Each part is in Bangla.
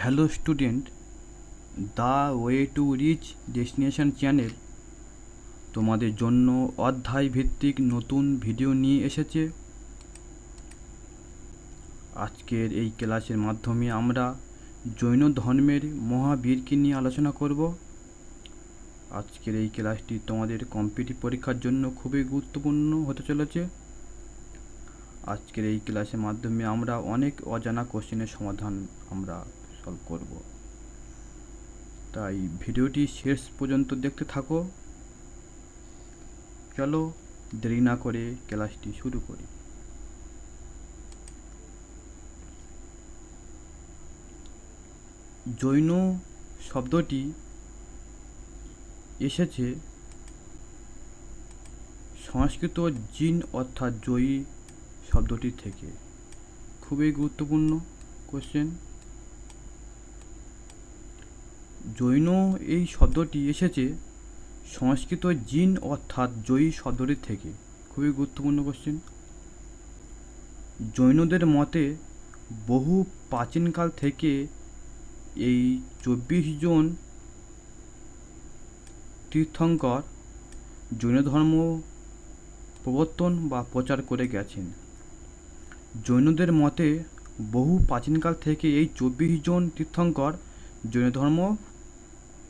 Hello student, the way to reach destination channel তোমাদের জন্য অধ্যায় ভিত্তিক নতুন ভিডিও নিয়ে এসেছে। আজকের এই ক্লাসের মাধ্যমে আমরা জৈন ধর্মের মহাবীরকে নিয়ে আলোচনা করব। আজকের এই ক্লাসটি তোমাদের কম্পিটিটিভ পরীক্ষার জন্য খুবই গুরুত্বপূর্ণ হতে চলেছে। আজকের এই ক্লাসের মাধ্যমে আমরা অনেক অজানা কোশ্চেনের সমাধান আমরা সলভ করব। তাই ভিডিওটি শেষ পর্যন্ত দেখতে থাকো। চলো দেরি না করে ক্লাসটি শুরু করি। জৈন শব্দটি এসেছে সংস্কৃত জিন অর্থাৎ জয়ী শব্দটি থেকে। খুবই গুরুত্বপূর্ণ কোশ্চেন। জৈন এই শব্দটি এসেছে সংস্কৃত জিন অর্থাৎ জয়ী শব্দটি থেকে। খুবই গুরুত্বপূর্ণ কোশ্চেন। জৈনদের মতে বহু প্রাচীনকাল থেকে এই 24 জন তীর্থঙ্কর জৈন ধর্ম প্রবর্তন বা প্রচার করে গেছেন। জৈনদের মতে বহু প্রাচীনকাল থেকে এই 24 জন তীর্থঙ্কর জৈন ধর্ম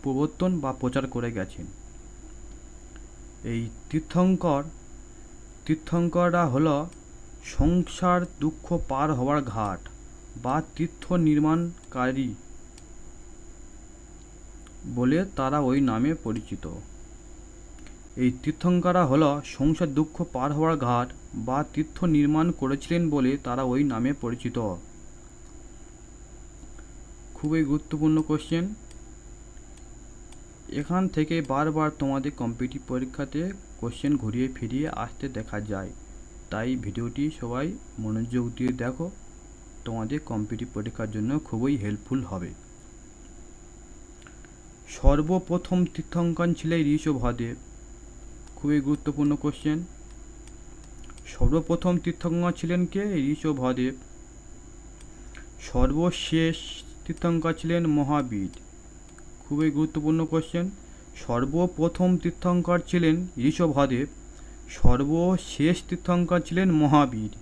প্রবর্তন বা প্রচার করে গেছেন। এই তীর্থঙ্কররা হল সংসার দুঃখ পার হওয়ার ঘাট বা তীর্থ নির্মাণকারী বলে তারা ওই নামে পরিচিত। এই তীর্থঙ্কররা হল সংসার দুঃখ পার হওয়ার ঘাট বা তীর্থ নির্মাণ করেছিলেন বলে তারা ওই নামে পরিচিত। খুবই গুরুত্বপূর্ণ কোশ্চেন। এখান থেকে বারবার তোমাদের কম্পিটিটিভ পরীক্ষাতে কোশ্চেন ঘুরিয়ে ফিরিয়ে আসতে দেখা যায়। তাই ভিডিওটি সবাই মনোযোগ দিয়ে দেখো, তোমাদের কম্পিটিটিভ পরীক্ষার জন্য খুবই হেল্পফুল হবে। সর্বপ্রথম তীর্থঙ্কর ছিলেন ঋষভদেব। খুবই গুরুত্বপূর্ণ কোশ্চেন। সর্বপ্রথম তীর্থঙ্কর ছিলেন কে? ঋষভদেব। সর্বশেষ তীর্থঙ্কর ছিলেন মহাবীর। খুবই গুরুত্বপূর্ণ কোশ্চেন। সর্বপ্রথম তীর্থঙ্কর ছিলেন ঋষভদেব, সর্বশেষ তীর্থঙ্কর ছিলেন মহাবীর।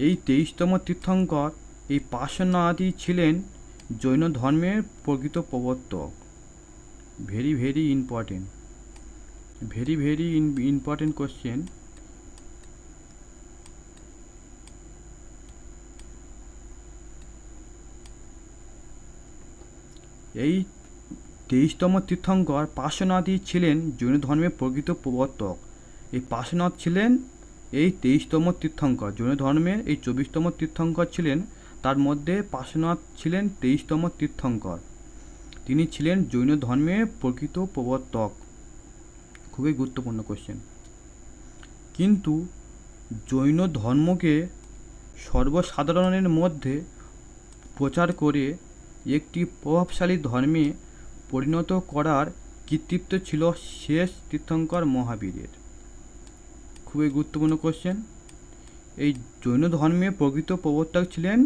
এই 23তম তীর্থঙ্কর এই পার্শ্বনাথই ছিলেন জৈন ধর্মের প্রকৃত প্রবর্তক। Very very important question. এই 23তম তীর্থঙ্কর পার্শ্বনাথই ছিলেন জৈন ধর্মের প্রকৃত প্রবর্তক। এই পার্শ্বনাথ ছিলেন এই 23তম তীর্থঙ্কর। জৈন ধর্মের এই 24তম তীর্থঙ্কর ছিলেন, তার মধ্যে পার্শ্বনাথ ছিলেন 23তম তীর্থঙ্কর। তিনি ছিলেন জৈন ধর্মের প্রকৃত প্রবর্তক। খুবই গুরুত্বপূর্ণ কোশ্চেন। কিন্তু জৈন ধর্মকে সর্বসাধারণের মধ্যে প্রচার করে একটি প্রভাবশালী ধর্মে পরিণত করার কৃতিত্ব ছিল শেষ তীর্থঙ্কর মহাবীরের। খুবই গুরুত্বপূর্ণ কোশ্চেন। এই জৈন ধর্মের প্রকৃত প্রবর্তক ছিলেন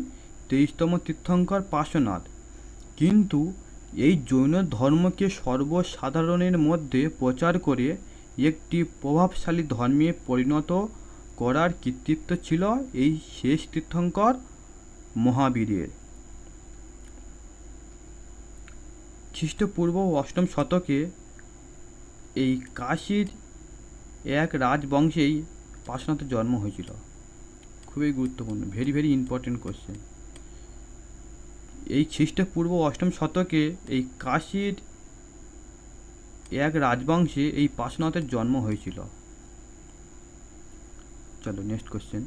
23তম তীর্থঙ্কর পার্শ্বনাথ, কিন্তু এই জৈন ধর্মকে সর্বসাধারণের মধ্যে প্রচার করে একটি প্রভাবশালী ধর্মে পরিণত করার কৃতিত্ব ছিল এই শেষ তীর্থঙ্কর মহাবীরের। খ্রিস্টপূর্ব 8ম শতকে এই কাশীর এক রাজবংশেই পার্শ্বনাথের জন্ম হয়েছিল। খুবই গুরুত্বপূর্ণ, ভেরি ইম্পর্টেন্ট কোশ্চেন। এই খ্রিস্টপূর্ব 8ম শতকে এই কাশীর এক রাজবংশে এই পার্শ্বনাথের জন্ম হয়েছিল। চলো নেক্সট কোশ্চেন।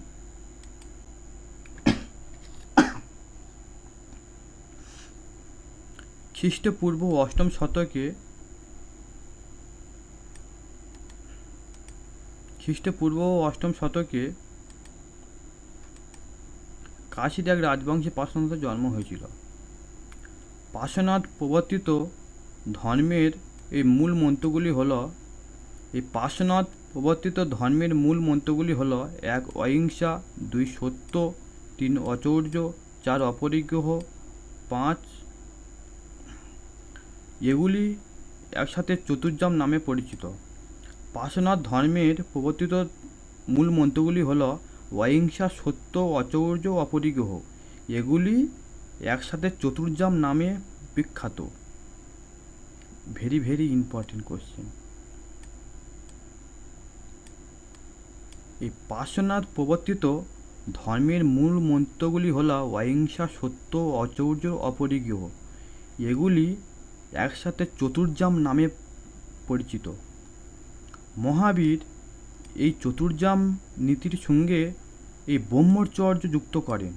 খ্রিস্টপূর্ব 8ম শতকে কাশীর এক রাজবংশে পার্শ্বনাথের জন্ম হয়েছিল। পার্শ্বনাথ প্রবর্তিত ধর্মের এই মূল মন্ত্রগুলি হলো 1. অহিংসা, 2. সত্য, 3 অচৌর্য, 4 অপরিগ্রহ, 5 এগুলি একসাথে চতুর্যাম নামে পরিচিত। পার্শ্বনাথ ধর্মের প্রবর্তিত মূল মন্ত্রগুলি হল অহিংসা, সত্য, অচৌর্য, অপরিগ্রহ। এগুলি একসাথে চতুর্যাম নামে বিখ্যাত। Very very important question. এই পার্শ্বনাথ প্রবর্তিত ধর্মের মূল মন্ত্রগুলি হল অহিংসা, সত্য, অচৌর্য, অপরিগ্রহ। এগুলি একসাথে চতুর্যাম নামে পরিচিত। মহাবীর এই চতুর্যাম নীতির সঙ্গে এই ব্রহ্মচর্য যুক্ত করেন।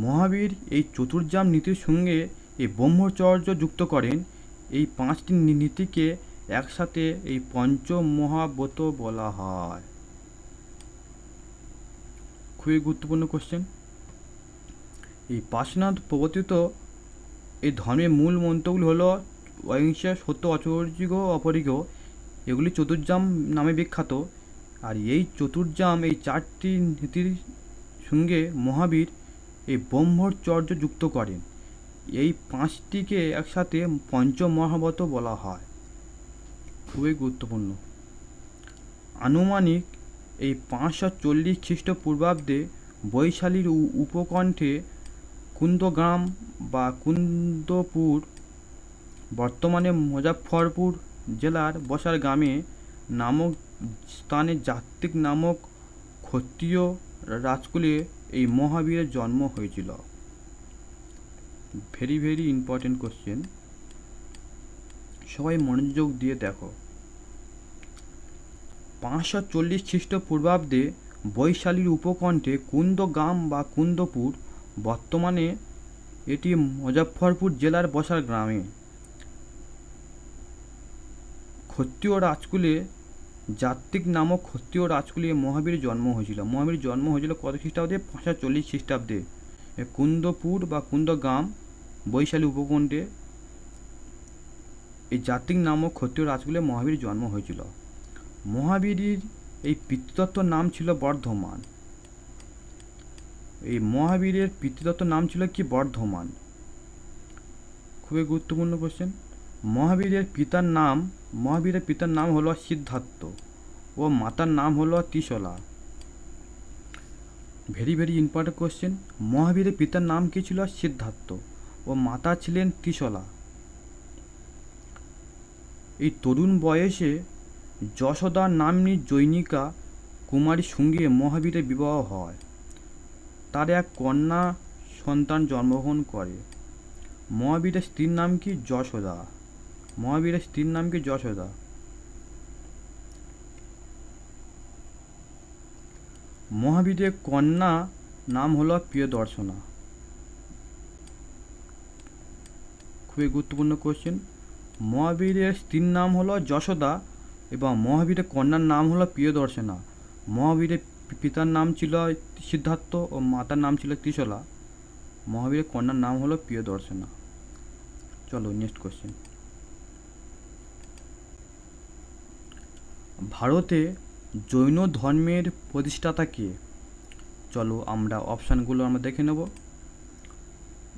মহাবীর এই চতুর্যাম নীতির সঙ্গে এই ব্রহ্মচর্য যুক্ত করেন। এই 5টি নীতিকে একসাথে এই পঞ্চমহাব্রত বলা হয়। খুবই গুরুত্বপূর্ণ কোশ্চেন। এই পার্শ্বনাথ প্রবর্তিত এই ধর্মের মূল মন্ত্রগুলি হলো অহিংসা, সত্য, অচৌর্য, অপরিগ্রহ। এগুলি চতুর্যাম নামে বিখ্যাত। আর এই চতুর্যাম, এই 4টি নীতির সঙ্গে মহাবীর এই ব্রহ্মচর্য যুক্ত করেন। এই 5টিকে একসাথে পঞ্চমহাব্রত বলা হয়। খুবই গুরুত্বপূর্ণ। আনুমানিক এই 540 খ্রিস্টপূর্বাব্দে বৈশালীর উপকণ্ঠে কুন্দগ্রাম বা কুন্দপুর, বর্তমানে মুজফ্ফরপুর জেলার বসার গ্রামে নামক স্থানে জাত্তিক নামক ক্ষত্রিয় রাজকুলে এই মহাবীরের জন্ম হয়েছিল। ভেরি ভেরি ইম্পর্টেন্ট কোশ্চেন, সবাই মনোযোগ দিয়ে দেখো। 540 খ্রিস্টপূর্বাব্দে বৈশালীর উপকণ্ঠে কুন্দগ্রাম বা কুন্দপুর, বর্তমানে এটি মুজফ্ফরপুর জেলার বসার গ্রামে ক্ষত্রিয় রাজকুলে, জাত্তিক নামক ক্ষত্রিয় রাজকুলে মহাবীরের জন্ম হয়েছিল। মহাবীরের জন্ম হয়েছিল কত খ্রিস্টাব্দে? 540 খ্রিস্টাব্দে। কুন্দপুর বা কুন্দগ্রাম, বৈশালী উপকণ্ঠে এই জাত্তিক নামক ক্ষত্রিয় রাজকুলে মহাবীরের জন্ম হয়েছিল। মহাবীরের এই পিতৃদত্ত নাম ছিল বর্ধমান। এই মহাবীরের পিতৃদত্ত নাম ছিল কি? বর্ধমান। খুবই গুরুত্বপূর্ণ কোশ্চেন। মহাবীরের পিতার নাম হলো সিদ্ধার্থ ও মাতার নাম হলো Trishala. Very very important question. মহাবীরের পিতার নাম কি ছিল? সিদ্ধার্থ ও মাতা ছিলেন ত্রিশলা। এই তরুণ বয়সে যশোদা নাম্নী জনৈকা কুমারীর সঙ্গে মহাবীরের বিবাহ হয়। তার এক কন্যা সন্তান জন্মগ্রহণ করে। মহাবীরের স্ত্রীর নাম কি? যশোদা। মহাবীরের স্ত্রীর নাম কি? যশোদা। মহাবীরের কন্যা নাম হলো প্রিয়দর্শনা। খুবই গুরুত্বপূর্ণ কোশ্চেন। মহাবীরের স্ত্রীর নাম হলো যশোদা এবং মহাবীরের কন্যার নাম হলো প্রিয়দর্শনা। মহাবীরের পিতার নাম ছিল সিদ্ধার্থ ও মাতার নাম ছিল ত্রিশলা। মহাবীরের কন্যার নাম হলো প্রিয়দর্শনা। চলো নেক্সট কোশ্চেন। ভারতে জৈন ধর্মের প্রতিষ্ঠাতা কে? চলো আমরা অপশানগুলো আমরা দেখে নেব।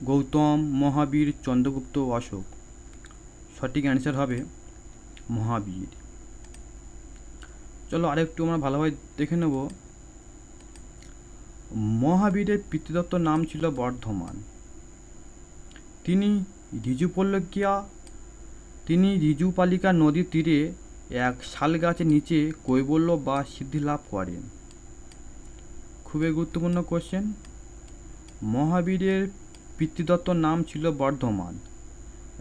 গৌতম, মহাবীর, চন্দ্রগুপ্ত, অশোক। সঠিক অ্যান্সার হবে মহাবীর। চলো আরেকটু আমরা ভালোভাবে দেখে নেব। মহাবীরের পিতৃদত্ত নাম ছিল বর্ধমান। তিনি ঋজুপালিকা নদীর তীরে এক শাল গাছের নিচে কৈবল্য বা সিদ্ধি লাভ করেন। খুবই গুরুত্বপূর্ণ কোশ্চেন। মহাবীরের পিতৃদত্ত নাম ছিল বর্ধমান।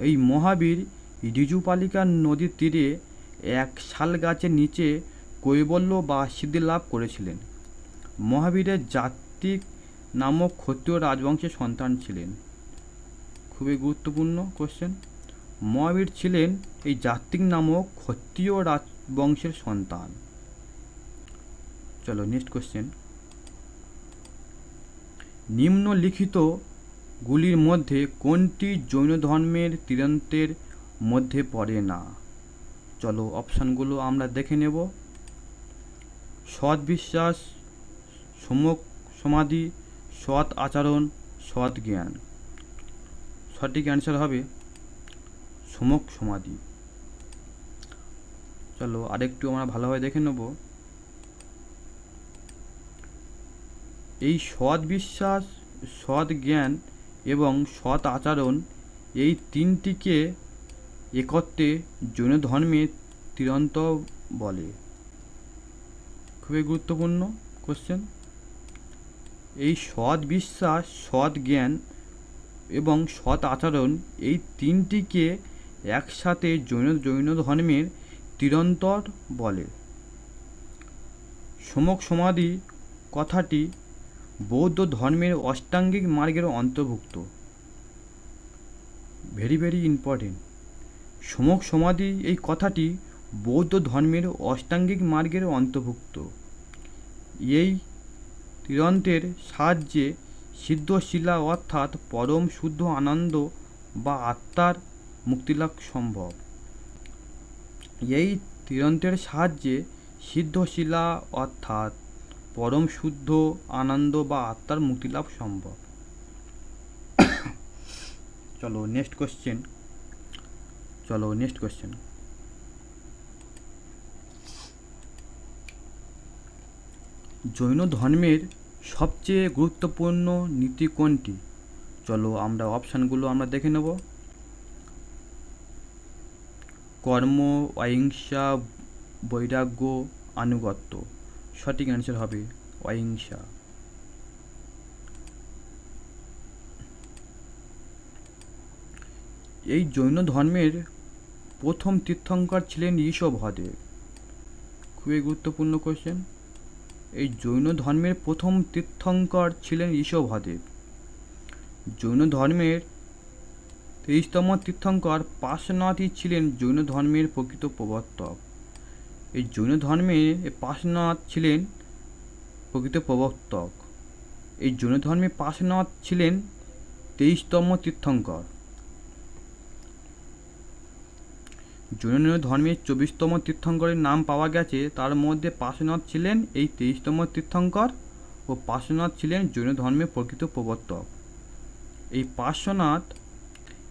এই মহাবীর ঋজুপালিকা নদীর তীরে এক শাল গাছের নিচে কৈবল্য বা সিদ্ধি লাভ করেছিলেন। মহাবীরের জাত্তিক নামক ক্ষত্রিয় রাজবংশের সন্তান ছিলেন। খুবই গুরুত্বপূর্ণ কোশ্চেন। মহাবীর ছিলেন এই জাত্তিক নামক ক্ষত্রিয় রাজবংশের সন্তান। চলো নেক্সট কোশ্চেন। নিম্নলিখিত গুলির মধ্যে কোনটি জৈন ধর্মের তীরান্তের মধ্যে পড়ে না? চলো অপশানগুলো আমরা দেখে নেব। সৎ বিশ্বাস, সম্যক সমাধি, সৎ আচরণ, সৎ জ্ঞান। সঠিক অ্যান্সার হবে সম্যক সমাধি। চলো আরেকটু আমরা ভালোভাবে দেখে নেব। এই সৎ বিশ্বাস, সৎ জ্ঞান এবং সৎ আচরণ, এই তিনটিকে একত্রে জৈন ধর্মের তিরন্ত বলে। খুবই গুরুত্বপূর্ণ কোশ্চেন। এই সৎ বিশ্বাস, সৎ জ্ঞান এবং সৎ আচরণ, এই তিনটিকে একসাথে জৈন ধর্মের তিরন্তর বলে। সম্যক সমাধি কথাটি বৌদ্ধ ধর্মের অষ্টাঙ্গিক মার্গের অন্তর্ভুক্ত। Very very important. সম্যক সমাধি এই কথাটি বৌদ্ধ ধর্মের অষ্টাঙ্গিক মার্গের অন্তর্ভুক্ত। এই তিরন্তের সাহায্যে সিদ্ধশিলা অর্থাৎ পরম শুদ্ধ আনন্দ বা আত্মার মুক্তিলাভ সম্ভব। এই তিরন্তের সাহায্যে সিদ্ধশিলা অর্থাৎ পরম শুদ্ধ আনন্দ বা আত্মার মুক্তিলাভ সম্ভব। চলো নেক্সট কোশ্চেন। জৈন ধর্মের সবচেয়ে গুরুত্বপূর্ণ নীতি কোনটি? চলো আমরা অপশানগুলো আমরা দেখে নেব। কর্ম, অহিংসা, বৈরাগ্য, আনুগত্য। সঠিক অ্যান্সার হবে অহিংসা। এই জৈন ধর্মের প্রথম তীর্থঙ্কর ছিলেন ঋষভদেব। খুবই গুরুত্বপূর্ণ কোশ্চেন। এই জৈন ধর্মের প্রথম তীর্থঙ্কর ছিলেন ঋষভদেব। জৈন ধর্মের 23তম তীর্থঙ্কর পার্শ্বনাথই ছিলেন জৈন ধর্মের প্রকৃত প্রবর্তক। এই জৈন ধর্মে পার্শ্বনাথ ছিলেন প্রকৃত প্রবর্তক। এই জৈন ধর্মে পার্শ্বনাথ ছিলেন 23তম তীর্থঙ্কর। জৈন ধর্মের 24তম তীর্থঙ্করের নাম পাওয়া গেছে, তার মধ্যে পার্শ্বনাথ ছিলেন এই 23তম তীর্থঙ্কর ও পার্শ্বনাথ ছিলেন জৈন ধর্মের প্রকৃত প্রবর্তক। এই পার্শ্বনাথ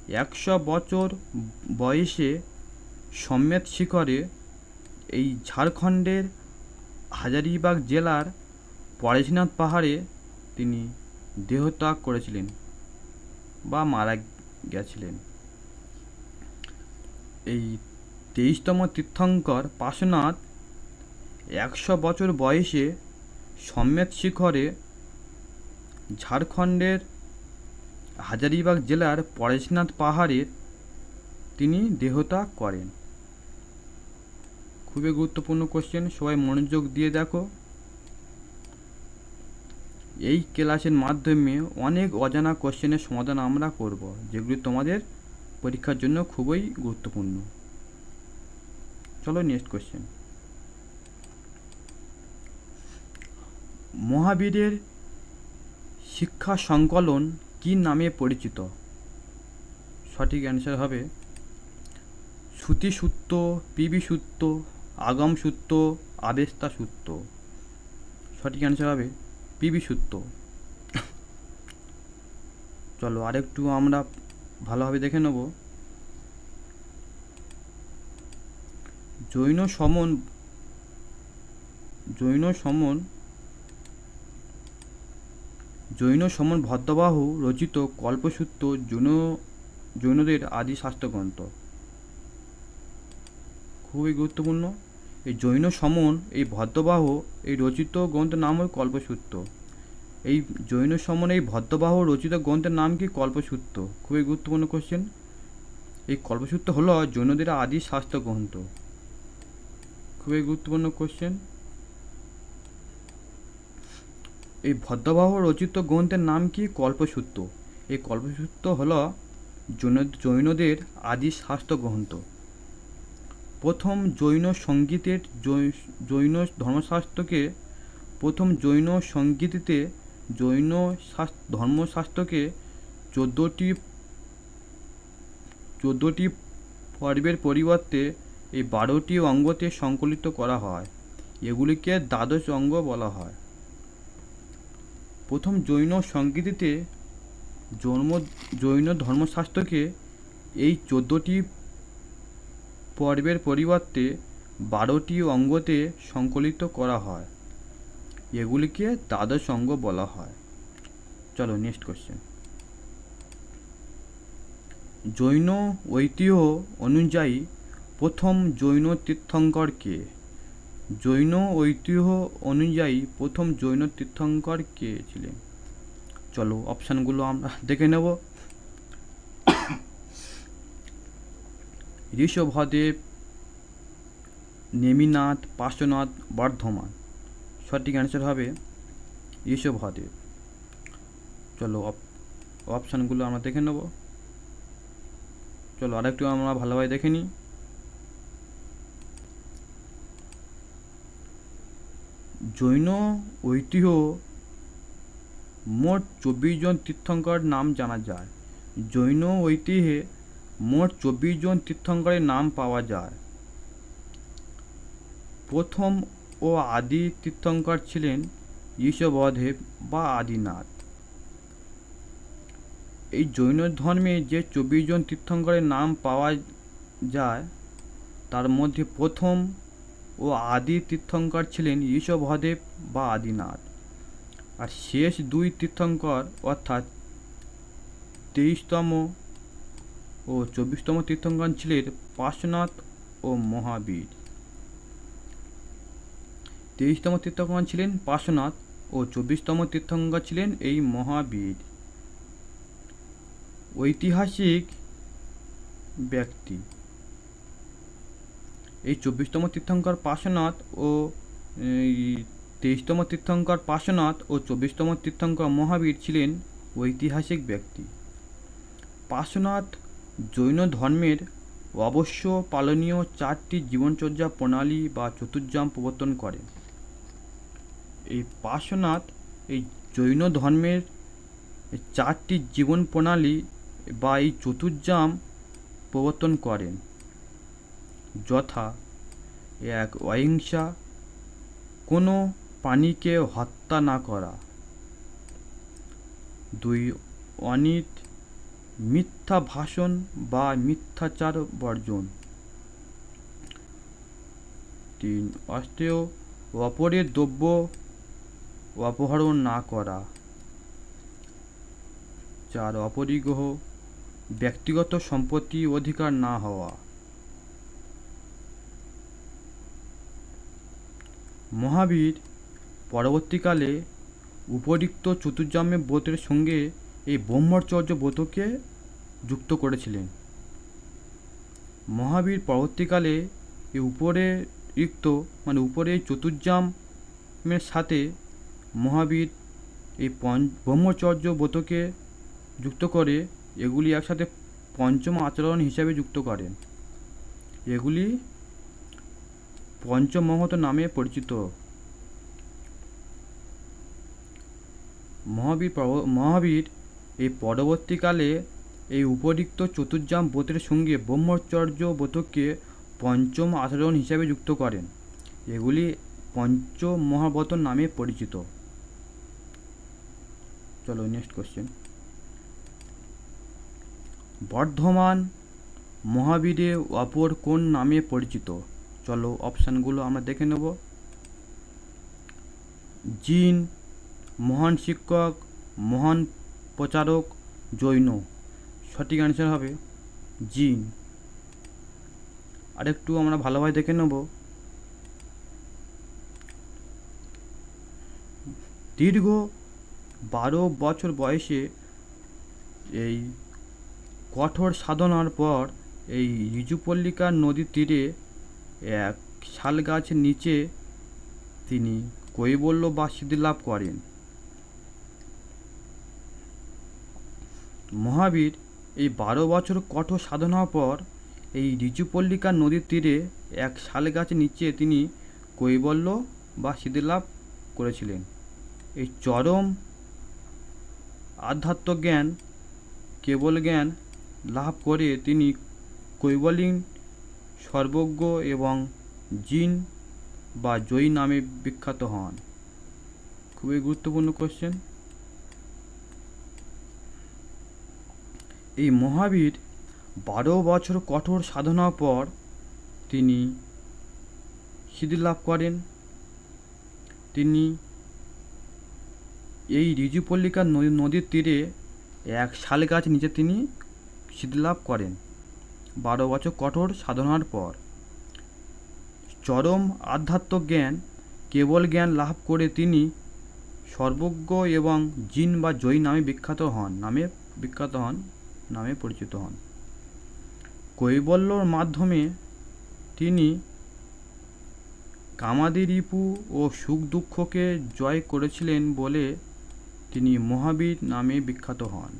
100 বছর বয়সে সম্মেদ শিখরে এই ঝাড়খণ্ডের হাজারিবাগ জেলার পরেশনাথ পাহাড়ে তিনি দেহত্যাগ করেছিলেন বা মারা গেছিলেন। এই 23তম তীর্থঙ্কর পার্শ্বনাথ 100 বছর বয়সে সম্মেদ শিখরে ঝাড়খণ্ডের হাজারিবাগ জেলার পরেশনাথ পাহাড়ে তিনি দেহত্যাগ করেন। খুবই গুরুত্বপূর্ণ কোশ্চেন, সবাই মনোযোগ দিয়ে দেখো। এই ক্লাসের মাধ্যমে অনেক অজানা কোশ্চেনের সমাধান আমরা করব, যেগুলি তোমাদের পরীক্ষার জন্য খুবই গুরুত্বপূর্ণ। চলো নেক্সট কোশ্চেন। মহাবীরের শিক্ষা সংকলন কি নামে পরিচিত? সঠিক অ্যান্সার হবে শ্রুতিসূত্র, পিবি-সূত্র, আগম-সূত্র, আবেস্তা-সূত্র। সঠিক অ্যান্সার হবে পিবি-সূত্র। চলো আরেকটু আমরা ভালোভাবে দেখে নেব। জৈন সমন ভদ্রবাহু রচিত কল্পসূত্র জৈনদের আদি শাস্ত্রগ্রন্থ। খুবই গুরুত্বপূর্ণ। এই জৈন সমন এই ভদ্রবাহু এই রচিত গ্রন্থের নাম হল কল্পসূত্র। এই জৈন সমন এই ভদ্রবাহু রচিত গ্রন্থের নাম কি? কল্পসূত্র। খুবই গুরুত্বপূর্ণ কোশ্চেন। এই কল্পসূত্র হল জৈনদের আদি শাস্ত্র গ্রন্থ। খুবই গুরুত্বপূর্ণ কোশ্চেন। এই ভদ্রবাহু রচিত গ্রন্থের নাম কি? কল্পসূত্র। এই কল্পসূত্র হল জৈনদের আদি শাস্ত্র গ্রন্থ। প্রথম জৈন সঙ্গীতের জৈন ধর্মশাস্ত্রকে প্রথম জৈন সঙ্গীতিতে জৈন ধর্মশাস্ত্রকে 14টি পর্বের পরিবর্তে এই 12টি অঙ্গতে সংকলিত করা হয়। এগুলিকে দ্বাদশ অঙ্গ বলা হয়। প্রথম জৈন সংগীতিতে জৈন ধর্মশাস্ত্রকে এই 14টি পর্বের পরিবর্তে 12টি অঙ্গতে সংকলিত করা হয়। এগুলিকে দ্বাদশ অঙ্গ বলা হয়। চলো নেক্সট কোশ্চেন। জৈন ঐতিহ্য অনুযায়ী প্রথম জৈন তীর্থঙ্কর কে? জৈন ঐতিহ্য অনুযায়ী প্রথম জৈন তীর্থঙ্কর কে ছিলেন? চলো অপশানগুলো আমরা দেখে নেব। ঋষভদেব, নেমিনাথ, পার্শ্বনাথ, বর্ধমান। সঠিক অ্যান্সার হবে ঋষভদেব। চলো অপশানগুলো আমরা দেখে নেব। চলো আরেকটু আমরা ভালোভাবে দেখে নিই। জৈন ঐতিহ্য মোট 24 জন তীর্থঙ্কর নাম জানা যায়। জৈন ঐতিহ্যে মোট 24 জন তীর্থঙ্করের নাম পাওয়া যায়। প্রথম ও আদি তীর্থঙ্কর ছিলেন ঋষভদেব বা আদিনাথ। এই জৈন ধর্মে যে 24 জন তীর্থঙ্করের নাম পাওয়া যায় তার মধ্যে প্রথম ও আদি তীর্থঙ্কর ছিলেন ঋষভদেব বা আদিনাথ। আর শেষ দুই তীর্থঙ্কর অর্থাৎ 23তম ও 24তম তীর্থঙ্কর ছিলেন পার্শ্বনাথ ও মহাবীর। 23তম তীর্থঙ্কর ছিলেন পার্শ্বনাথ ও 24তম তীর্থঙ্কর ছিলেন এই মহাবীর। ঐতিহাসিক ব্যক্তি। এই 24তম তীর্থঙ্কর পার্শ্বনাথ ও 23তম তীর্থঙ্কর পার্শ্বনাথ ও 24তম তীর্থঙ্কর মহাবীর ছিলেন ঐতিহাসিক ব্যক্তি। পার্শ্বনাথ জৈন ধর্মের অবশ্য পালনীয় 4টি জীবনচর্যা প্রণালী বা চতুর্যাম প্রবর্তন করেন। এই পার্শ্বনাথ এই জৈন ধর্মের 4টি জীবন প্রণালী বা এই চতুর্যাম প্রবর্তন করেন, যথা 1 অহিংসা, কোনো প্রাণীকে হত্যা না করা। 2 অনীত, মিথ্যা ভাষণ বা মিথ্যাচার বর্জন। 3 অস্তেয়, অপরের দ্রব্য অপহরণ না করা। 4 অপরিগ্রহ, ব্যক্তিগত সম্পত্তি অধিকার না হওয়া। মহাবীর পরবর্তীকালে উপরিক্ত চতুর্যামে ব্রতের সঙ্গে এই ব্রহ্মচর্য ব্রতকে যুক্ত করেছিলেন। মহাবীর পরবর্তীকালে এই উপরে চতুর্যামের সাথে মহাবীর এই ব্রহ্মচর্য ব্রতকে যুক্ত করে এগুলি একসাথে পঞ্চম আচরণ হিসাবে যুক্ত করেন। এগুলি পঞ্চমহত নামে পরিচিত। মহাবীর এই পরবর্তীকালে এই উপরিক্ত চতুর্যাম ব্রতের সঙ্গে ব্রহ্মচর্য ব্রতকে পঞ্চম আচরণ হিসাবে যুক্ত করেন। এগুলি পঞ্চমহাব্রত নামে পরিচিত। চলো নেক্সট কোশ্চেন। বর্ধমান মহাবীরের অপর কোন নামে পরিচিত? চলো অপশানগুলো আমরা দেখে নেব। জিন, মহান শিক্ষক, মহান প্রচারক, জৈন। সঠিক অ্যান্সার হবে জিন। আরেকটু আমরা ভালোভাবে দেখে নেব। দীর্ঘ 12 বছর বয়সে এই কঠোর সাধনার পর এই ঋজুপল্লিকা নদীর তীরে এক শাল গাছের নিচে তিনি কৈবল্য বা সিদ্ধিলাভ করেন। মহাবীর এই 12 বছর কঠোর সাধনার পর এই ঋজুপল্লিকা নদীর তীরে এক শাল গাছের নিচে তিনি কৈবল্য বা সিদ্ধিলাভ করেছিলেন। এই চরম আধ্যাত্ম জ্ঞান, কেবল জ্ঞান লাভ করে তিনি কৈবল্যিক, সর্বজ্ঞ এবং জিন বা জয়ী নামে বিখ্যাত হন। খুবই গুরুত্বপূর্ণ কোশ্চেন। এই মহাবীর 12 বছর কঠোর সাধনার পর তিনি সিদ্ধি লাভ করেন। তিনি এই ঋজুপল্লিকা নদীর তীরে এক শাল গাছ নিচে তিনি সিদ্ধি লাভ করেন 12 বছর কঠোর সাধনার পর। চরম আধ্যাত্ম জ্ঞান কেবল জ্ঞান লাভ করে তিনি সর্বজ্ঞ এবং জিন বা জয়ী নামে পরিচিত হন। কৈবল্যর মাধ্যমে তিনি কামাদি রিপু ও সুখ দুঃখকে জয় করেছিলেন বলে তিনি মহাবীর নামে বিখ্যাত হন।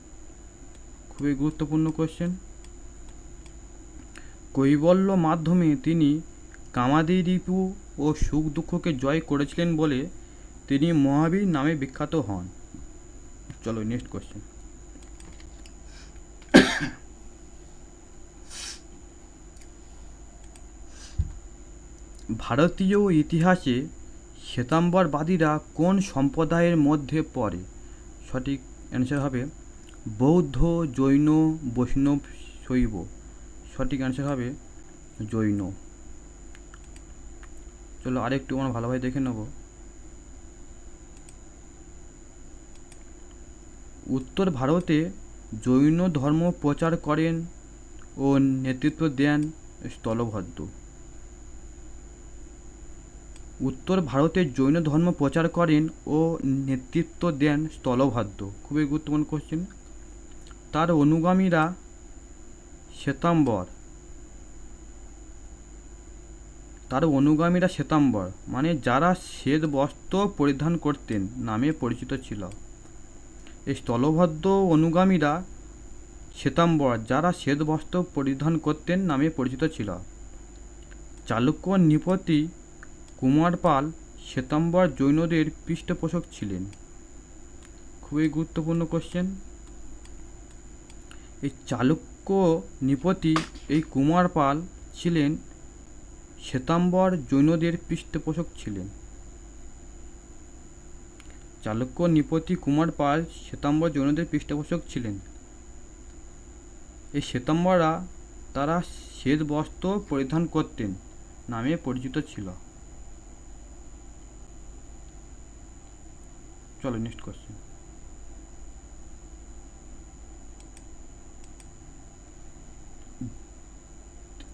খুবই গুরুত্বপূর্ণ কোশ্চেন। কৈবল্য মাধ্যমে তিনি কামাদি রিপু ও সুখ দুঃখকে জয় করেছিলেন বলে তিনি মহাবীর নামে বিখ্যাত হন। চলো নেক্সট কোশ্চেন। ভারতীয় ইতিহাসে শ্বেতাম্বরবাদীরা কোন সম্প্রদায়ের মধ্যে পড়ে? সঠিক অ্যান্সার হবে বৌদ্ধ, জৈন, বৈষ্ণব, শৈব। সঠিক অ্যান্সার হবে জৈন। চলো আরেকটু আমরা ভালোভাবে দেখে নেব। উত্তর ভারতে জৈন ধর্ম প্রচার করেন ও নেতৃত্ব দেন স্থলভদ্র। উত্তর ভারতে জৈন ধর্ম প্রচার করেন ও নেতৃত্ব দেন স্থলভদ্র। খুবই গুরুত্বপূর্ণ কোশ্চেন। তার অনুগামীরা শ্বেতাম্বর মানে যারা শ্বেত বস্ত্র পরিধান করতেন নামে পরিচিত ছিল। এই স্থলভদ্র অনুগামীরা শ্বেতাম্বর যারা শ্বেত বস্ত্র পরিধান করতেন নামে পরিচিত ছিল। চালুক্য নৃপতি কুমার পাল শ্বেতাম্বর জৈনদের পৃষ্ঠপোষক ছিলেন। খুবই গুরুত্বপূর্ণ কোশ্চেন। এই চালুক্য নৃপতি এই কুমার পাল ছিলেন শ্বেতাম্বর জৈনদের পৃষ্ঠপোষক ছিলেন। চালুক্য নৃপতি কুমার পাল শ্বেতাম্বর জৈনদের পৃষ্ঠপোষক ছিলেন। এই শ্বেতাম্বররা তারা শ্বেত বস্ত্র পরিধান করতেন নামে পরিচিত ছিল। চলো নেক্সট কোশ্চেন।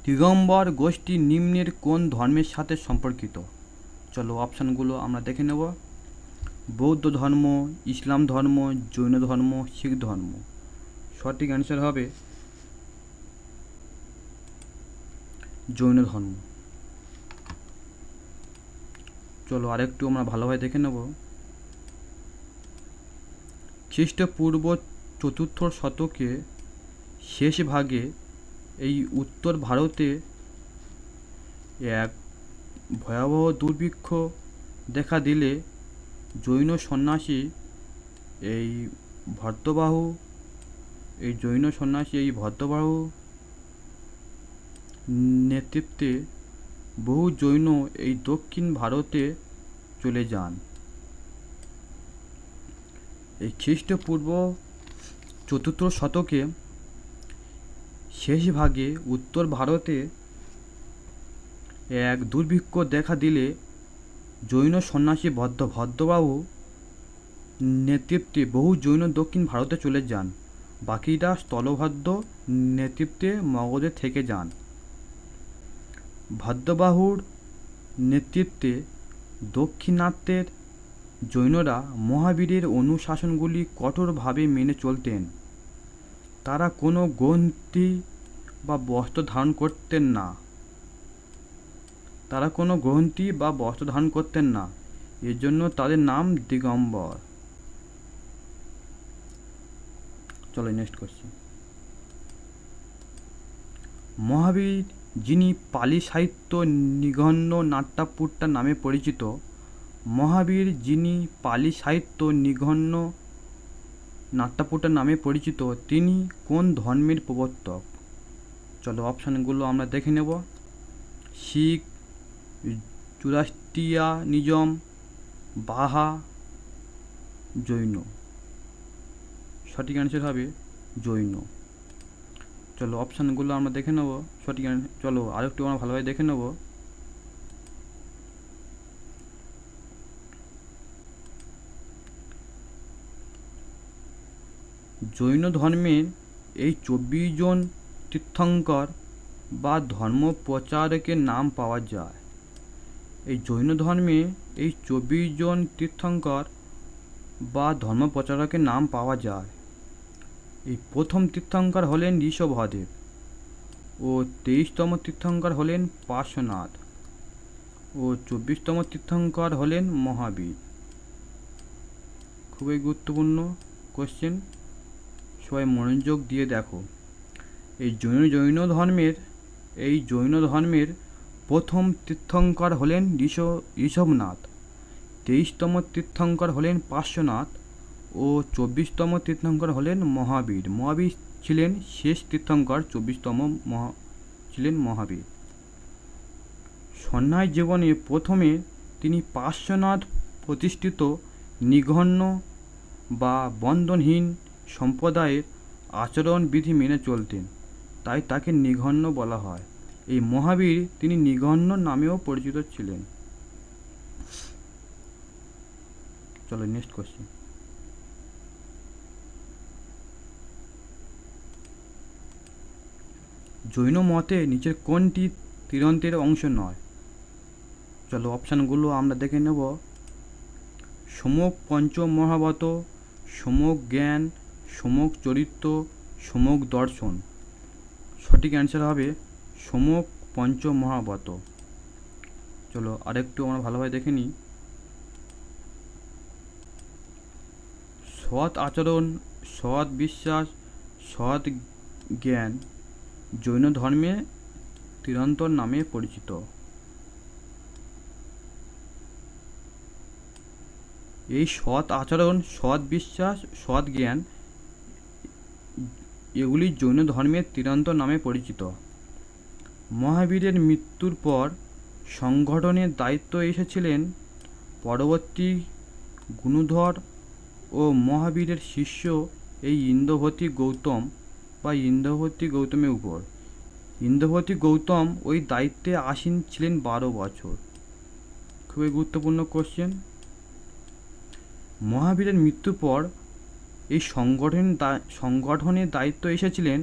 দিগম্বর গোষ্ঠী নিম্নের কোন ধর্মের সাথে সম্পর্কিত? চলো অপশানগুলো আমরা দেখে নেব। বৌদ্ধ ধর্ম, ইসলাম ধর্ম, জৈন ধর্ম, শিখ ধর্ম। সঠিক অ্যান্সার হবে জৈন ধর্ম। চলো আরেকটু আমরা ভালোভাবে দেখে নেব। খ্রিস্টপূর্ব 4th শতকে শেষ ভাগে এই উত্তর ভারতে এক ভয়াবহ দুর্ভিক্ষ দেখা দিলে জৈন সন্ন্যাসী এই ভদ্রবাহু নেতৃত্বে বহু জৈন এই দক্ষিণ ভারতে চলে যান। এই খ্রিস্টপূর্ব 4th শতকে শেষ ভাগে উত্তর ভারতে এক দুর্ভিক্ষ দেখা দিলে জৈন সন্ন্যাসী ভদ্রবাহু নেতৃত্বে বহু জৈন দক্ষিণ ভারতে চলে যান। বাকিরা স্থলভদ্র নেতৃত্বে মগধে থেকে যান। ভদ্রবাহুর নেতৃত্বে দাক্ষিণাত্যের জৈনরা মহাবীরের অনুশাসনগুলি কঠোরভাবে মেনে চলতেন। তারা কোনো গ্রন্থি বা বস্ত্র ধারণ করতেন না। এর জন্য তাদের নাম দিগম্বর। চলো নেক্সট কোশ্চেন। মহাবীর যিনি পালি সাহিত্য নিঘণ্ট নাট্যপুট্টা নামে পরিচিত, তিনি কোন ধর্মের প্রবর্তক? চলো অপশানগুলো আমরা দেখে নেব। শিখ, জুরাস্ট্রিয়ানিজম, বাহা, জৈন। সঠিক অ্যান্সার হবে জৈন। চলো অপশানগুলো আমরা দেখে নেব সঠিক। চলো আরেকটু আমরা ভালোভাবে দেখে নেব। জৈন ধর্মের এই 24 জন তীর্থঙ্কর বা ধর্ম প্রচারকের নাম পাওয়া যায়। এই জৈন ধর্মে এই 24 জন তীর্থঙ্কর বা ধর্ম প্রচারকের নাম পাওয়া যায়। এই প্রথম তীর্থঙ্কর হলেন ঋষভদেব ও 23তম তীর্থঙ্কর হলেন পার্শ্বনাথ ও 24তম তীর্থঙ্কর হলেন মহাবীর। খুবই গুরুত্বপূর্ণ কোশ্চেন, সবাই মনোযোগ দিয়ে দেখো। এই জৈন ধর্মের প্রথম তীর্থঙ্কর হলেন ঋষভনাথ, 23তম তীর্থঙ্কর হলেন পার্শ্বনাথ ও 24তম তীর্থঙ্কর হলেন মহাবীর। মহাবীর ছিলেন শেষ তীর্থঙ্কর, 24তম ছিলেন মহাবীর। সন্ন্যাস জীবনে প্রথমে তিনি পার্শ্বনাথ প্রতিষ্ঠিত নিঘণ্য বা বন্ধনহীন সম্প্রদায়ের আচরণবিধি মেনে চলতেন, তাই তাকে নিঘণ্য বলা হয়। এই মহাবীর তিনি নিঘণ্য নামেও পরিচিত ছিলেন। চলো নেক্সট কোশ্চেন। জৈন মতে নিচের কোনটি তিরন্তের অংশ নয়? চলো অপশানগুলো আমরা দেখে নেব। সমক পঞ্চমহাব্রত, সমক জ্ঞান, সমক চরিত্র, সমক দর্শন। সঠিক অ্যান্সার হবে সমক পঞ্চমহাব্রত। চলো আরেকটু আমরা ভালোভাবে দেখে নিই। সৎ আচরণ, সৎ বিশ্বাস, সৎ জ্ঞান জৈন ধর্মে তিরন্তর নামে পরিচিত। এই সৎ আচরণ, সৎ বিশ্বাস, সৎ জ্ঞান এগুলি জৈন ধর্মের তিরন্তর নামে পরিচিত। মহাবীরের মৃত্যুর পর সংগঠনের দায়িত্ব এসেছিলেন পরবর্তী গুণধর ও মহাবীরের শিষ্য এই ইন্দ্রবতী গৌতমের উপর। ইন্দ্রবতী গৌতম ওই দায়িত্বে আসীন ছিলেন 12 বছর। খুবই গুরুত্বপূর্ণ কোশ্চেন। মহাবীরের মৃত্যুর পর এই সংগঠনের দায়িত্ব এসেছিলেন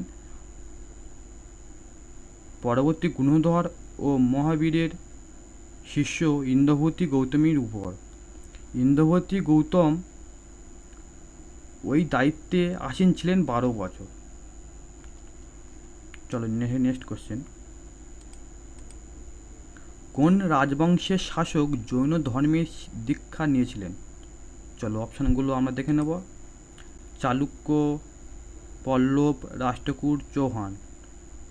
পরবর্তী গুণধর ও মহাবীরের শিষ্য ইন্দ্রবতী গৌতমীর উপর। ইন্দ্রবতী গৌতম ওই দায়িত্বে আসীন ছিলেন 12 বছর। চলো নেক্সট কোশ্চেন। কোন রাজবংশের শাসক জৈন ধর্মের দীক্ষা নিয়েছিলেন? চলো অপশানগুলো আমরা দেখে নেব। চালুক্য, পল্লব, রাষ্ট্রকূট, চৌহান।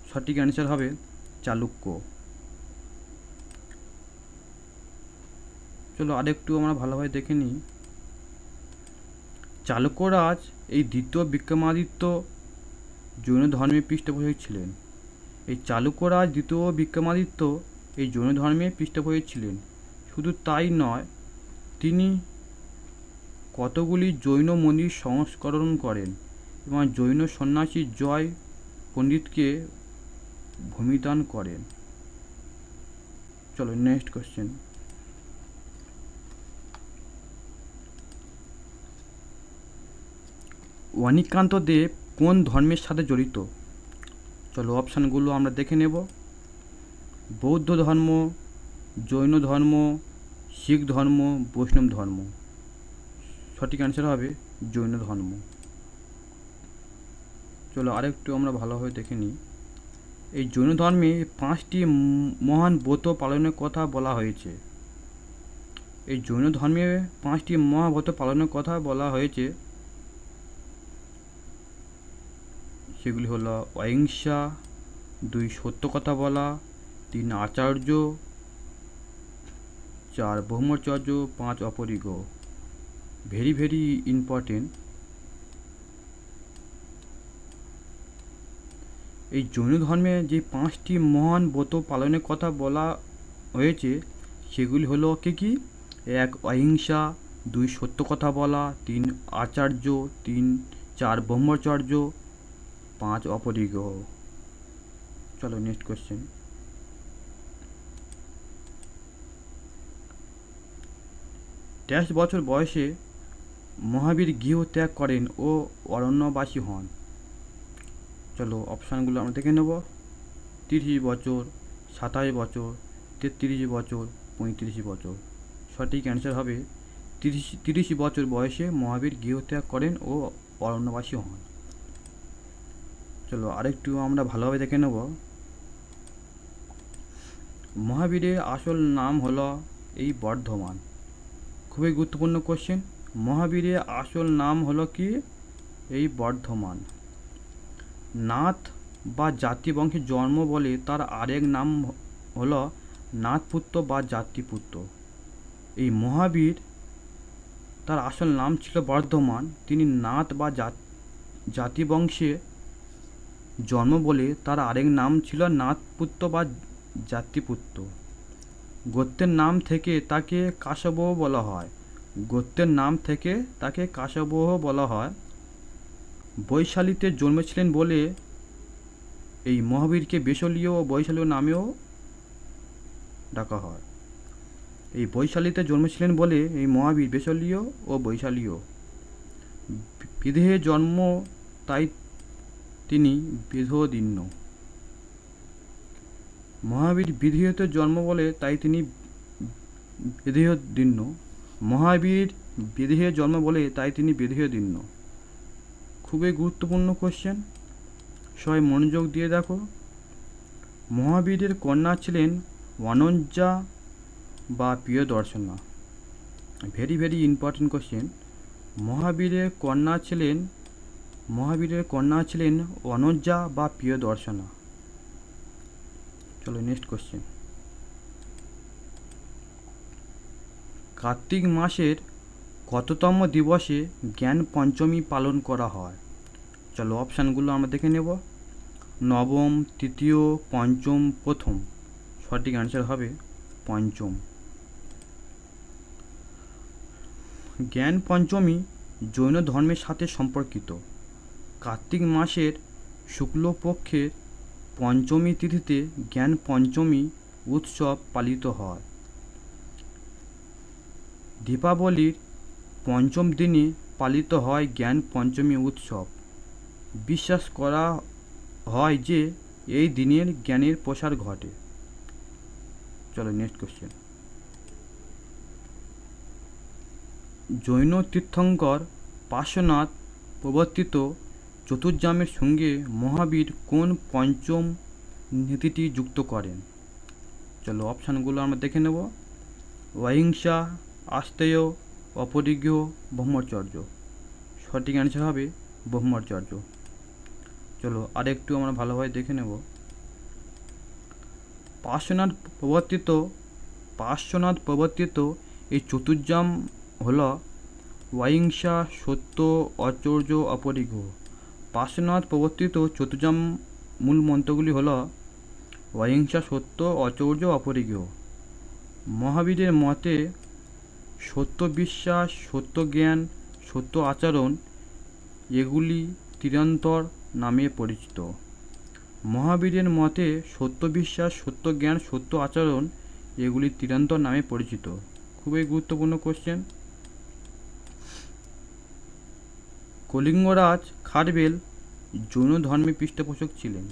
সঠিক অ্যান্সার হবে চালুক্য। চলো আরেকটু আমরা ভালোভাবে দেখে নিই। চালুক্যরাজ এই দ্বিতীয় বিক্রমাদিত্য জৈন ধর্মের পৃষ্ঠপোষক ছিলেন। এই চালুক্যরাজ দ্বিতীয় বিক্রমাদিত্য এই জৈন ধর্মের পৃষ্ঠপোষক ছিলেন। শুধু তাই নয়, তিনি কতগুলি জৈন মন্দির সংস্করণ করেন এবং জৈন সন্ন্যাসী জয় পণ্ডিতকে ভূমিদান করেন। চলো নেক্সট কোশ্চেন। অনিকান্ত দেব কোন ধর্মের সাথে জড়িত? চলো অপশানগুলো আমরা দেখে নেব। বৌদ্ধ ধর্ম, জৈন ধর্ম, শিখ ধর্ম, বৈষ্ণব ধর্ম। সঠিক অ্যান্সার হবে জৈন ধর্ম। চলো আরেকটু আমরা ভালোভাবে দেখে নিই। এই জৈন ধর্মে 5টি মহান ব্রত পালনের কথা বলা হয়েছে। এই জৈন ধর্মে 5টি মহাব্রত পালনের কথা বলা হয়েছে। সেগুলি হলো অহিংসা, 2 সত্য কথা বলা, 3 আচার্য, 4 ব্রহ্মচর্য, 5 অপরিগ্রহ। Very very important. এই জৈন ধর্মে যে 5টি মহান ব্রত পালনের কথা বলা হয়েছে সেগুলি হলো কি? 1 অহিংসা, 2 সত্য কথা বলা, 3 আচার্য, 4 ব্রহ্মচর্য, 5 অপরিগ্রহ। চলো নেক্সট কোশ্চেন। ড্যাশ বছর বয়সে মহাবীর গৃহ ত্যাগ করেন ও অরণ্যবাসী হন? চলো অপশানগুলো আমরা দেখে নেব। 30 বছর, 27 বছর, 33 বছর, 35 বছর। সঠিক অ্যান্সার হবে 30 বছর বয়সে মহাবীর গৃহত্যাগ করেন ও অরণ্যবাসী হন। চলো আরেকটু আমরা ভালোভাবে দেখে নেব। মহাবীরের আসল নাম হলো এই বর্ধমান। খুবই গুরুত্বপূর্ণ কোশ্চেন। মহাবীরের আসল নাম হলো কি? এই বর্ধমান। নাথ বা জাতিবংশে জন্ম বলে তার আরেক নাম হলো নাথপুত্র বা জাতিপুত্র। এই মহাবীর তার আসল নাম ছিল বর্ধমান। তিনি নাথ বা জাতিবংশে জন্ম বলে তার আরেক নাম ছিল নাথপুত্র বা জাতিপুত্র। গোত্রের নাম থেকে তাকে কাশ্যপও বলা হয়। গোত্রের নাম থেকে তাকে কাশ্যপও বলা হয়। বৈশালীতে জন্মেছিলেন বলে এই মহাবীরকে বেশলীয় ও বৈশালীয় নামেও ডাকা হয়। এই বৈশালীতে জন্মেছিলেন বলে এই মহাবীর বেশলীয় ও বৈশালীয়। বিদেহে জন্ম, তাই তিনি বিদেহদীর্ণ। মহাবীর বিদেহতে জন্ম বলে তাই তিনি বিদেহদীর্ণ। মহাবীর বিদেহে জন্ম বলে তাই তিনি বিদেহদীর্ণ। খুবই গুরুত্বপূর্ণ কোশ্চেন, সবাই মনোযোগ দিয়ে দেখো। মহাবীরের কন্যা ছিলেন অনঞ্জা বা Priyadarshana. Very very important question. মহাবীরের কন্যা ছিলেন অনঞ্জা বা প্রিয়দর্শনা। চলো নেক্সট কোশ্চেন। কার্তিক মাসের কততম দিবসে জ্ঞান পঞ্চমী পালন করা হয়? চলো অপশানগুলো আমরা দেখে নেব। নবম, তৃতীয়, পঞ্চম, প্রথম। সঠিক অ্যান্সার হবে পঞ্চম। জ্ঞান পঞ্চমী জৈন ধর্মের সাথে সম্পর্কিত। কার্তিক মাসের শুক্লপক্ষের পঞ্চমী তিথিতে জ্ঞান পঞ্চমী উৎসব পালিত হয়। দীপাবলির পঞ্চম দিনে পালিত হয় জ্ঞান পঞ্চমী উৎসব। বিশ্বাস করা হয় যে এই দিনের জ্ঞানের প্রসার ঘটে। চলো নেক্সট কোশ্চেন। জৈন তীর্থঙ্কর পার্শ্বনাথ প্রবর্তিত চতুর্যামের সঙ্গে মহাবীর কোন পঞ্চম নীতিটি যুক্ত করেন? চলো অপশানগুলো আমরা দেখে নেব। অহিংসা, আস্তেয়, অপরিগ্রহ, ব্রহ্মচর্য। সঠিক অ্যান্সার হবে ব্রহ্মচর্য। চলো আরেকটু আমরা ভালোভাবে দেখে নেব। পার্শ্বনাথ প্রবর্তিত এই চতুর্যাম হল অহিংসা, সত্য, আচার্য, অপরিগ্রহ। পার্শ্বনাথ প্রবর্তিত চতুর্যাম মূল মন্ত্রগুলি হল অহিংসা, সত্য, আচার্য, অপরিগ্রহ। মহাবীরের মতে সত্য বিশ্বাস, সত্য জ্ঞান, সত্য আচরণ এগুলি তিরন্তর নামে পরিচিত। মহাবীরের মতে সত্য বিশ্বাস, সত্য জ্ঞান, সত্য আচরণ এগুলি তিরন্তর নামে পরিচিত। খুবই গুরুত্বপূর্ণ কোশ্চেন। কলিঙ্গরাজ খারবেল জৈন ধর্মের পৃষ্ঠপোষক ছিলেন।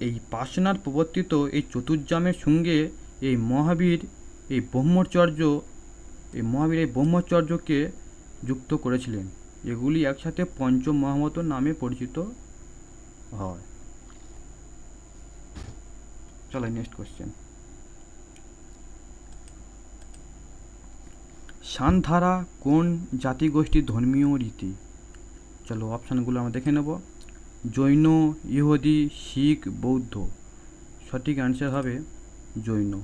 এই পার্শ্বনাথ প্রবর্তিত এই চতুর্যামের সঙ্গে এই মহাবীর এই ব্রহ্মচর্যকে যুক্ত করেছিলেন। এগুলি একসাথে পঞ্চম মহামত নামে পরিচিত হয়। চলো নেক্সট কোশ্চেন। শানধারা কোন জাতিগোষ্ঠীর ধর্মীয় রীতি? চলো অপশানগুলো আমরা দেখে নেব। জৈন, ইহুদি, শিখ, বৌদ্ধ। সঠিক অ্যান্সার হবে জৈন।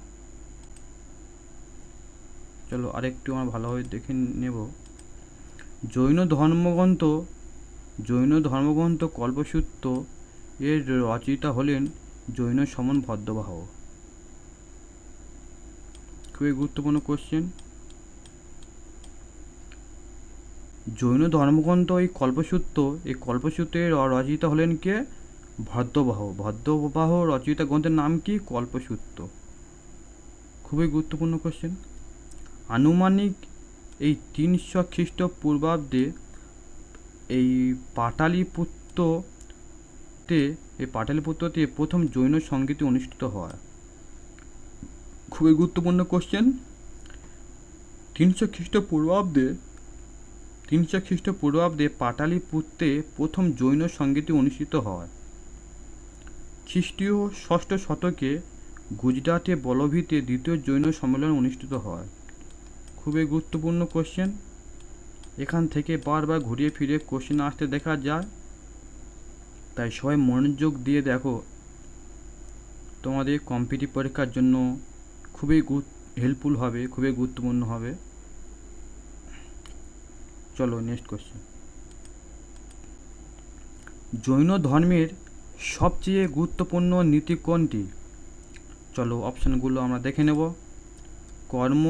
চলো আরেকটু আমরা ভালোভাবে দেখে নেব। জৈন ধর্মগ্রন্থ কল্পসূত্র এর রচয়িতা হলেন জৈন সমন ভদ্রবাহ। খুবই গুরুত্বপূর্ণ কোশ্চেন। জৈন ধর্মগ্রন্থ এই কল্পসূত্রের রচয়িতা হলেন কে? ভদ্রবাহ। ভদ্রবাহ রচয়িতা গ্রন্থের নাম কি? কল্পসূত্র। খুবই গুরুত্বপূর্ণ কোশ্চেন। আনুমানিক এই 300 খ্রিস্টপূর্বাব্দে এই পাটালিপুত্রতে প্রথম জৈন সংগীতি অনুষ্ঠিত হয়। খুবই গুরুত্বপূর্ণ কোশ্চেন। 300 খ্রিস্টপূর্বাব্দে পাটালিপুত্রে প্রথম জৈন সংগীতি অনুষ্ঠিত হয়। খ্রিস্টীয় 6ষ্ঠ শতকে গুজরাটে বলভীতে দ্বিতীয় জৈন সম্মেলন অনুষ্ঠিত হয়। খুবই গুরুত্বপূর্ণ কোশ্চেন। এখান থেকে বারবার ঘুরিয়ে ফিরে কোশ্চেন আসতে দেখা যায়, তাই সবাই মনোযোগ দিয়ে দেখো, তোমাদের কম্পিটিটিভ পরীক্ষার জন্য খুবই হেল্পফুল হবে, খুবই গুরুত্বপূর্ণ হবে। চলো নেক্সট কোশ্চেন। জৈন ধর্মের সবচেয়ে গুরুত্বপূর্ণ নীতি কোনটি? চলো অপশানগুলো আমরা দেখে নেব। কর্ম,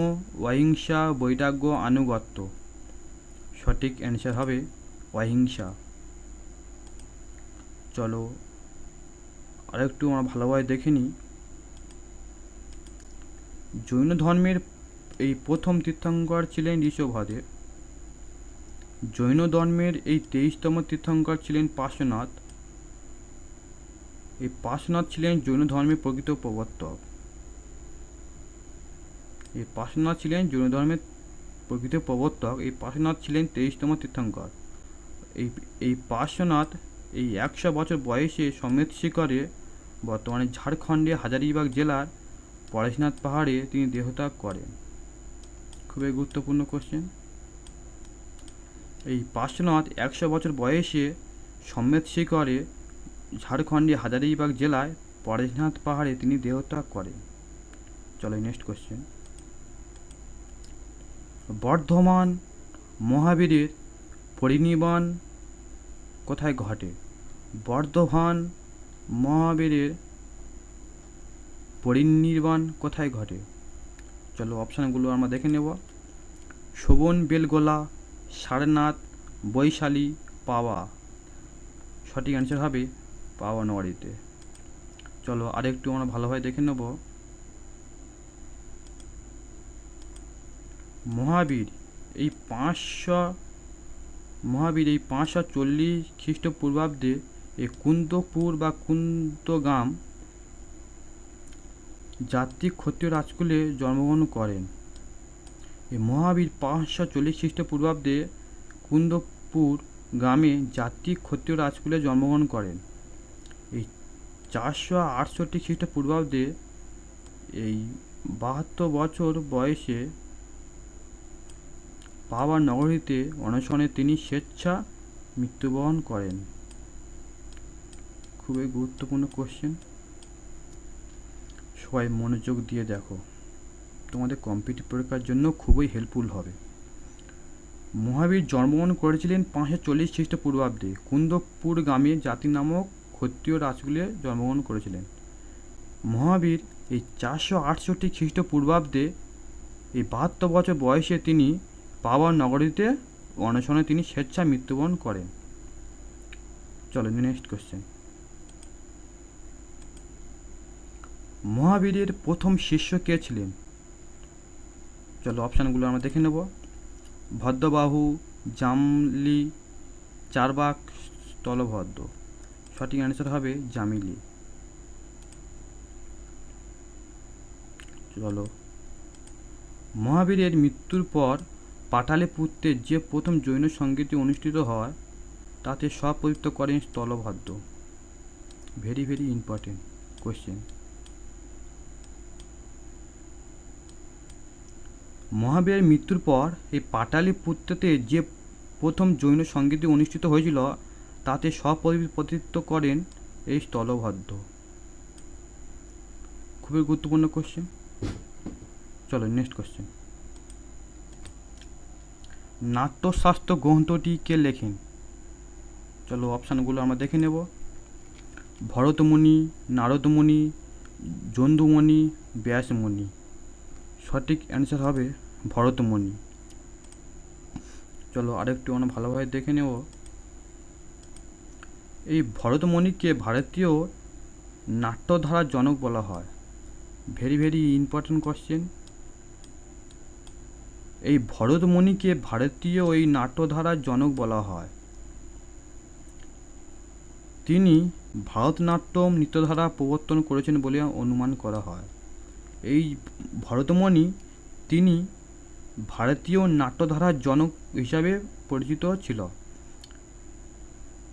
অহিংসা, বৈরাগ্য, আনুগত্য। সঠিক অ্যান্সার হবে অহিংসা। চলো আরেকটু আমরা ভালোভাবে দেখে নিই। জৈন ধর্মের এই প্রথম তীর্থঙ্কর ছিলেন ঋষভদেব। জৈন ধর্মের এই 23তম তীর্থঙ্কর ছিলেন পার্শ্বনাথ। এই পার্শ্বনাথ ছিলেন জৈন ধর্মের প্রকৃত প্রবর্তক। এই পার্শ্বনাথ ছিলেন 23তম তীর্থঙ্কর। এই পার্শ্বনাথ এই 100 বছর বয়সে সমেত শিখরে বর্তমানে ঝাড়খণ্ডে হাজারিবাগ জেলার পরেশনাথ পাহাড়ে তিনি দেহত্যাগ করেন। খুবই গুরুত্বপূর্ণ কোশ্চেন। এই পার্শ্বনাথ 100 বছর বয়সে সমেত শিখরে ঝাড়খণ্ডে হাজারিবাগ জেলায় পরেশনাথ পাহাড়ে তিনি দেহত্যাগ করেন। চলো নেক্সট কোশ্চেন। বর্ধমান মহাবীরের পরিনির্বাণ কোথায় ঘটে? বর্ধমান মহাবীরের পরিনির্বাণ কোথায় ঘটে? চলো অপশানগুলো আমরা দেখে নেব। শোভন বেলগোলা, সারনাথ, বৈশালী, পাওয়া। সঠিক অ্যান্সার হবে পাওয়া নগরীতে। চলো আরেকটু আমরা ভালোভাবে দেখে নেব। মহাবীর এই 540 খ্রিস্টপূর্বাব্দে এই কুন্দপুর বা কুন্দগাম জাতি ক্ষত্রিয় রাজকুলে জন্মগ্রহণ করেন। এই মহাবীর 540 খ্রিস্টপূর্বাব্দে কুন্দপুর গ্রামে জাতি ক্ষত্রিয় রাজকুলে জন্মগ্রহণ করেন। এই 468 খ্রিস্টপূর্বাব্দে এই 72 বছর বয়সে পাওয়া নগরীতে অনশনে তিনি স্বেচ্ছা মৃত্যুবরণ করেন। খুবই গুরুত্বপূর্ণ কোশ্চেন, সবাই মনোযোগ দিয়ে দেখো, তোমাদের কম্পিটিটিভ পরীক্ষার জন্য খুবই হেল্পফুল হবে। মহাবীর জন্মগ্রহণ করেছিলেন 540 খ্রিস্টপূর্বাব্দে কুন্দপুর গ্রামে জাতি নামক ক্ষত্রিয় রাজকুলে জন্মগ্রহণ করেছিলেন। মহাবীর এই 468 খ্রিস্টপূর্বাব্দে এই 72 বছর বয়সে তিনি পাওয়া নগরীতে অনশনে তিনি স্বেচ্ছা মৃত্যুবরণ করেন। চলো নেক্সট কোশ্চেন। মহাবীরের প্রথম শিষ্য কে ছিলেন? চলো অপশানগুলো আমরা দেখে নেব। ভদ্রবাহু, জামলি, চারবাক, স্থলভদ্র। সঠিক অ্যান্সার হবে জামিলি। চলো মহাবীরের মৃত্যুর পর পাটালিপুত্রে যে প্রথম জৈন সংগীতি অনুষ্ঠিত হয় তাতে সভাপতিত্ব করেন Sthulabhadra. Very very important question. মহাবীরের মৃত্যুর পর এই পাটালিপুত্রতে যে প্রথম জৈন সংগীতি অনুষ্ঠিত হয়েছিল তাতে সভাপতিত্ব করেন এই স্থলভদ্র। খুবই গুরুত্বপূর্ণ কোশ্চেন। চলো নেক্সট কোশ্চেন। নাট্যশাস্ত্র গ্রন্থটি কে লেখেন? চলো অপশানগুলো আমরা দেখে নেব। ভরতমুনি, নারদমুনি, জন্দুমুনি, ব্যাসমুনি। সঠিক অ্যান্সার হবে ভরতমুনি। চলো আরেকটু আমরা ভালোভাবে দেখে নেব। এই ভরতমণিকে ভারতীয় নাট্যধারার জনক বলা হয়। Very very important question. এই ভরতমণিকে ভারতীয় এই নাট্যধারার জনক বলা হয়। তিনি ভারতনাট্যম নৃত্যধারা প্রবর্তন করেছেন বলে অনুমান করা হয়। এই ভরতমণি তিনি ভারতীয় নাট্যধারার জনক হিসাবে পরিচিত ছিল।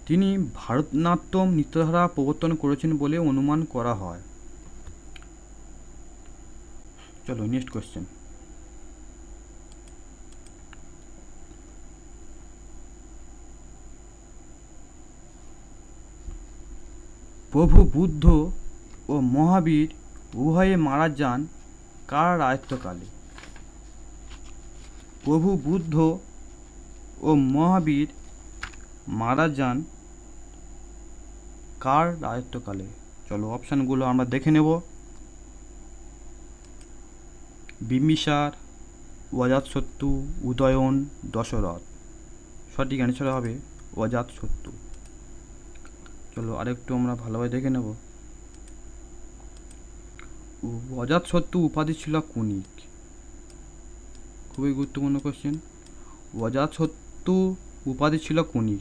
তিনি ভারতনাট্যম নৃত্যধারা প্রবর্তন করেছেন বলে অনুমান করা হয়। চলো নেক্সট কোশ্চেন। প্রভু বুদ্ধ ও মহাবীর উভয়ে মারা যান কার রাজত্বকালে? প্রভু বুদ্ধ ও মহাবীর মারা যান কার রাজত্বকালে? চলো অপশানগুলো আমরা দেখে নেব। বিম্বিসার, অজাতশত্রু, উদয়ন, দশরথ। সঠিক অ্যান্সার হবে অজাতশত্রু। চলো আরেকটু আমরা ভালোভাবে দেখে নেব। অজাতশত্রু উপাধি ছিল কুনিক। খুবই গুরুত্বপূর্ণ কোশ্চেন। অজাতশত্রু উপাধি ছিল কুনিক।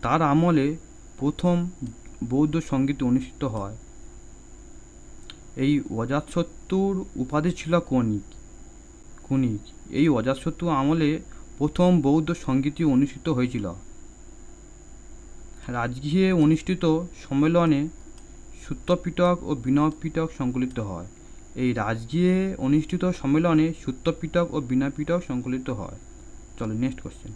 তার আমলে প্রথম বৌদ্ধ সঙ্গীত অনুষ্ঠিত হয়। এই অজাতশত্রুর উপাধি ছিল কুনিক। এই অজাতশত্রু আমলে প্রথম বৌদ্ধ সঙ্গীতই অনুষ্ঠিত হয়েছিল। রাজগৃহে অনুষ্ঠিত সম্মেলনে সূত্রপিটক ও বিনয়পিটক সংকলিত হয়। এই রাজগৃহে অনুষ্ঠিত সম্মেলনে সূত্রপিটক ও বিনয়পিটক সংকলিত হয়। চলো নেক্সট কোশ্চেন।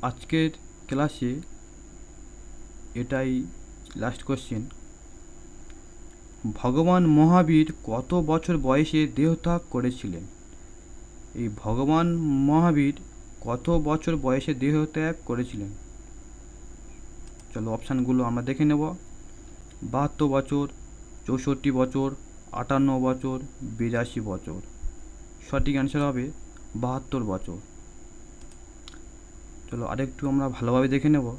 আজকের ক্লাসে এটাই লাস্ট কোশ্চেন। ভগবান মহাবীর কত বছর বয়সে দেহত্যাগ করেছিলেন? এই ভগবান মহাবীর কত বছর বয়সে দেহত্যাগ করেছিলেন? চলো অপশানগুলো আমরা দেখে নেব। 72 বছর, 64 বছর, 58 বছর, 82 বছর। সঠিক অ্যান্সার হবে 72 বছর। চলো আরেকটু আমরা ভালোভাবে দেখে নেব।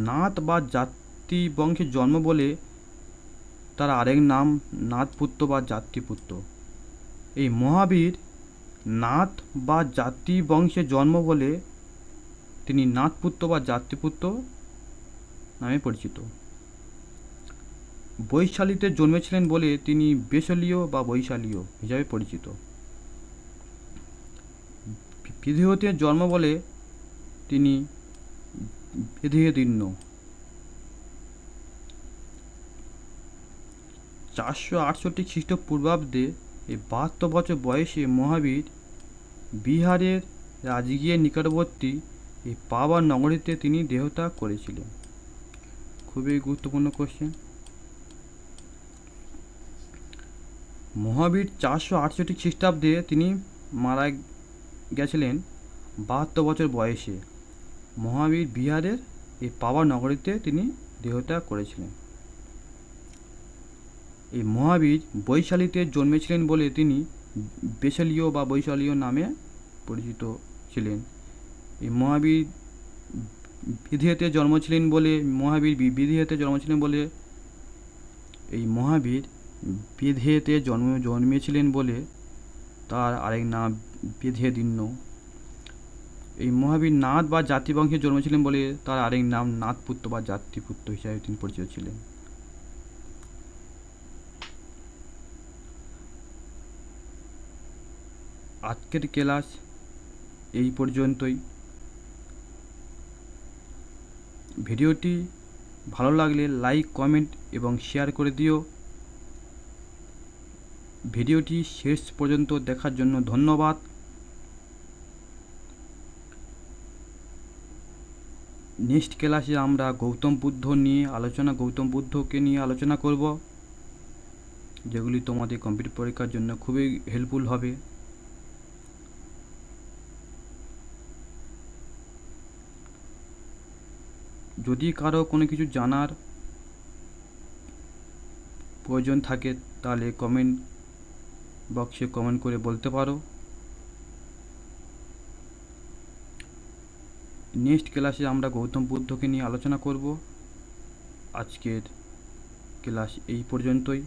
নাথ বা জাতি বংশের জন্ম বলে তার আরেক নাম নাথপুত্র বা জাতিপুত্র। এই মহাবীর নাথ বা জাতি বংশে জন্ম বলে তিনি নাথপুত্র বা জাতিপুত্র নামে পরিচিত। বৈশালীতে জন্মেছিলেন বলে তিনি বেশলীয় বা বৈশালীয় হিসাবে পরিচিত। বিদেহতে জন্ম বলে তিনি বিদেহদীর্ণ। 468 খ্রিস্টপূর্বাব্দে এই 72 বছর বয়সে মহাবীর বিহারের রাজগৃহের নিকটবর্তী এই পাবা নগরীতে তিনি দেহত্যাগ করেছিলেন। খুবই গুরুত্বপূর্ণ কোশ্চেন। মহাবীর 468 খ্রিস্টাব্দে তিনি মারা গেছিলেন 72 বছর বয়সে। মহাবীর বিহারের এই পাবা নগরীতে তিনি দেহত্যাগ করেছিলেন। এই মহাবীর বৈশালীতে জন্মেছিলেন বলে তিনি বেশলীয় বা বৈশালীয় নামে পরিচিত ছিলেন। এই মহাবীর বিদেহতে জন্মেছিলেন বলে এই মহাবীর বিদেহতে জন্মেছিলেন বলে তার আরেক নাম বিদেহদীর্ণ। এই মহাবীর নাথ বা জাতিবংশে জন্মেছিলেন বলে তার আরেক নাম নাথপুত্র বা জাতিপুত্র হিসাবে তিনি পরিচিত ছিলেন। আজকের ক্লাস এই পর্যন্তই। ভিডিওটি ভালো লাগলে লাইক, কমেন্ট এবং শেয়ার করে দিও। ভিডিওটি শেষ পর্যন্ত দেখার জন্য ধন্যবাদ। নেক্সট ক্লাসে আমরা গৌতম বুদ্ধকে নিয়ে আলোচনা করব, যেগুলি তোমাদের কম্পিউটার পরীক্ষার জন্য খুবই হেল্পফুল হবে। যদি কারো কোনো কিছু জানার প্রয়োজন থাকে তাহলে কমেন্ট বক্সে কমেন্ট করে বলতে পারো। নেক্সট ক্লাসে আমরা গৌতম বুদ্ধকে নিয়ে আলোচনা করব। আজকের ক্লাস এই পর্যন্তই।